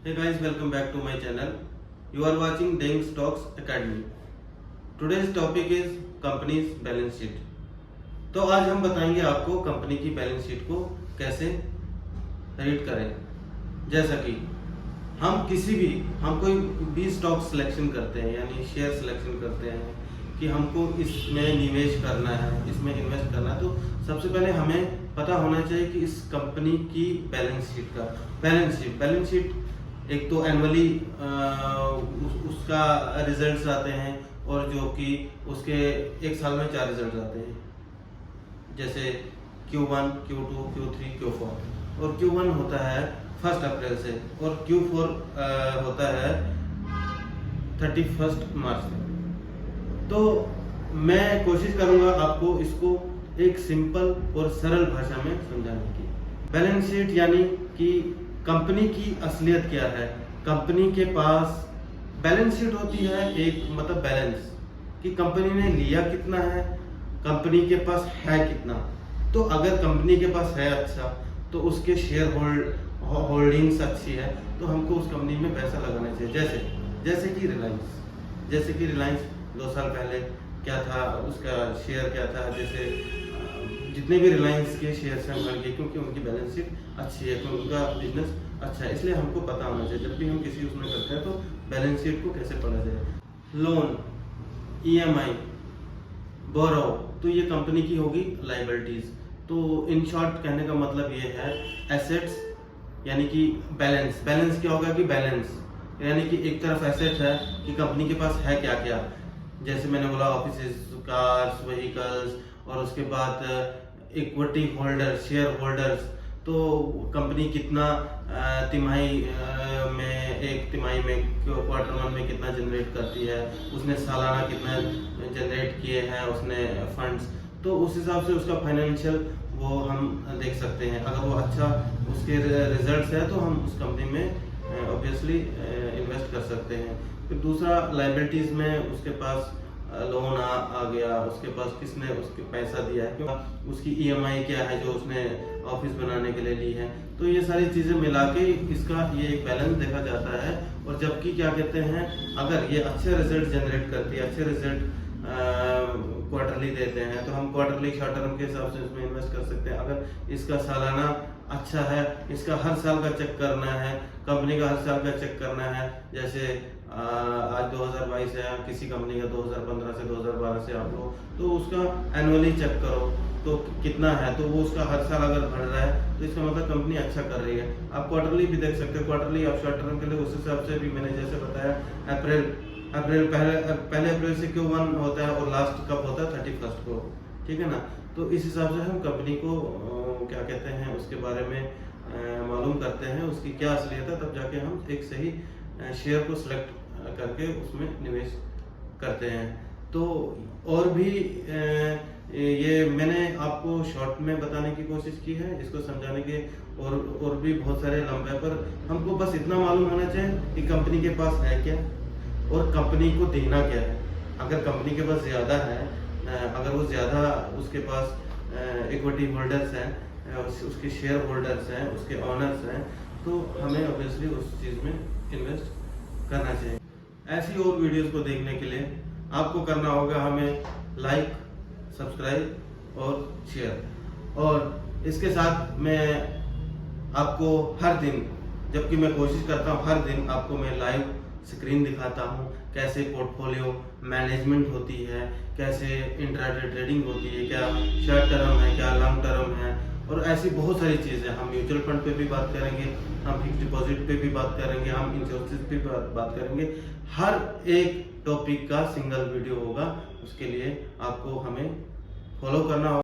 Hey guys, welcome back to my channel. You are watching Deng Stocks Academy. Today's topic is company's balance sheet. तो आज हम बताएंगे आपको company की balance sheet को कैसे रीड करें। जैसा कि हम कोई भी स्टॉक सिलेक्शन करते हैं, यानी शेयर सिलेक्शन करते हैं कि हमको इसमें निवेश करना है, इसमें इन्वेस्ट करना है, तो सबसे पहले हमें पता होना चाहिए कि इस कंपनी की बैलेंस शीट का बैलेंस शीट एक तो एनुअली उसका रिजल्ट्स आते हैं, और जो कि उसके एक साल में 4 रिजल्ट आते हैं, जैसे Q1, Q2, Q3, Q4। और Q1 होता है 1 अप्रैल से और Q4 होता है 31 मार्च से। तो मैं कोशिश करूंगा आपको इसको एक सिंपल और सरल भाषा में समझाने की। बैलेंस शीट यानी कि कंपनी की असलियत क्या है। कंपनी के पास बैलेंस शीट होती है, एक मतलब बैलेंस कि कंपनी ने लिया कितना है, कंपनी के पास है कितना। तो अगर कंपनी के पास है अच्छा, तो उसके शेयर होल्डिंग्स अच्छी है, तो हमको उस कंपनी में पैसा लगाना चाहिए। जैसे कि रिलायंस 2 साल पहले क्या था, उसका शेयर क्या था। जैसे जितने भी रिलायंस के शेयर से हम खरीद गए, क्योंकि उनकी बैलेंस शीट अच्छी है, क्योंकि उनका बिजनेस अच्छा है। इसलिए हमको पता होना चाहिए जब भी हम किसी उसमें करते हैं तो बैलेंस शीट को कैसे पढ़ा जाए। लोन, EMI, बोरो, तो ये कंपनी की होगी लायबिलिटीज। तो इन शॉर्ट कहने का मतलब ये है एसेट्स यानी कि बैलेंस क्या होगा कि बैलेंस यानी कि एक तरफ एसेट है कि कंपनी के पास है क्या क्या, जैसे मैंने बोला ऑफिसेज, कार्स, व्हीकल्स, और उसके बाद इक्विटी होल्डर, शेयर होल्डर्स। तो कंपनी कितना एक तिमाही में क्वार्टर 1 में कितना जनरेट करती है, उसने सालाना कितना जनरेट किए हैं उसने फंड्स, तो उस हिसाब से उसका फाइनेंशियल वो हम देख सकते हैं। अगर वो अच्छा उसके रिजल्ट्स है तो हम उस कंपनी में ऑब्वियसली इन्वेस्ट कर सकते हैं। फिर दूसरा लायबिलिटीज में उसके पास लोन आ गया, उसके पास किसने उसके पैसा दिया है, क्यों उसकी EMI क्या है जो उसने ऑफिस बनाने के लिए ली है। तो ये सारी चीजें मिला के इसका ये एक बैलेंस देखा जाता है। और जबकि क्या कहते हैं, अगर ये अच्छे रिजल्ट जनरेट करती है, अच्छे रिजल्ट क्वार्टरली देते हैं, तो हम क्वार्टरली शॉर्ट टर्म के हिसाब से इसमें इन्वेस्ट कर सकते हैं। अगर इसका सालाना अच्छा है, इसका हर साल का चेक करना है, कंपनी का हर साल का चेक करना है। जैसे आज 2022 है, किसी कंपनी का 2015 से 2012 से आप लो, तो उसका एनुअली चेक करो तो कितना है। तो वो उसका हर साल अगर बढ़ रहा है तो इसका मतलब कंपनी अच्छा कर रही है। आप क्वार्टरली भी देख सकते हो, क्वार्टरली आप शॉर्ट टर्म के लिए उस हिसाब से भी मैंने जैसे बताया पहले अप्रैल से Q1 होता है और लास्ट कब होता है 31 को, ठीक है ना। तो इस हिसाब से हम कंपनी को क्या कहते हैं उसके बारे में मालूम करते हैं, उसकी क्या असलियत है, तब जाके हम एक सही शेयर को सिलेक्ट करके उसमें निवेश करते हैं। तो और भी ये मैंने आपको शॉर्ट में बताने की कोशिश की है, इसको समझाने के और भी बहुत सारे लम्बे, पर हमको बस इतना मालूम होना चाहिए कि कंपनी के पास है क्या और कंपनी को देना क्या है। अगर कंपनी के पास ज़्यादा है, अगर वो ज़्यादा उसके पास इक्विटी होल्डर्स हैं, उसके शेयर होल्डर्स हैं, उसके ऑनर्स हैं, तो हमें ऑब्वियसली उस चीज़ में इन्वेस्ट करना चाहिए। ऐसी और वीडियोस को देखने के लिए आपको करना होगा हमें लाइक, सब्सक्राइब और शेयर। और इसके साथ मैं आपको हर दिन, जबकि मैं कोशिश करता हूँ हर दिन आपको मैं लाइव स्क्रीन दिखाता हूँ, कैसे पोर्टफोलियो मैनेजमेंट होती है, कैसे इंट्राडे ट्रेडिंग होती है, क्या शॉर्ट टर्म है, क्या लॉन्ग टर्म है, और ऐसी बहुत सारी चीज़ें। हम म्यूचुअल फंड पे भी बात करेंगे, हम फिक्स डिपॉजिट पे भी बात करेंगे, हम इंश्योरेंस पे भी बात करेंगे। हर एक टॉपिक का सिंगल वीडियो होगा, उसके लिए आपको हमें फॉलो करना होगा।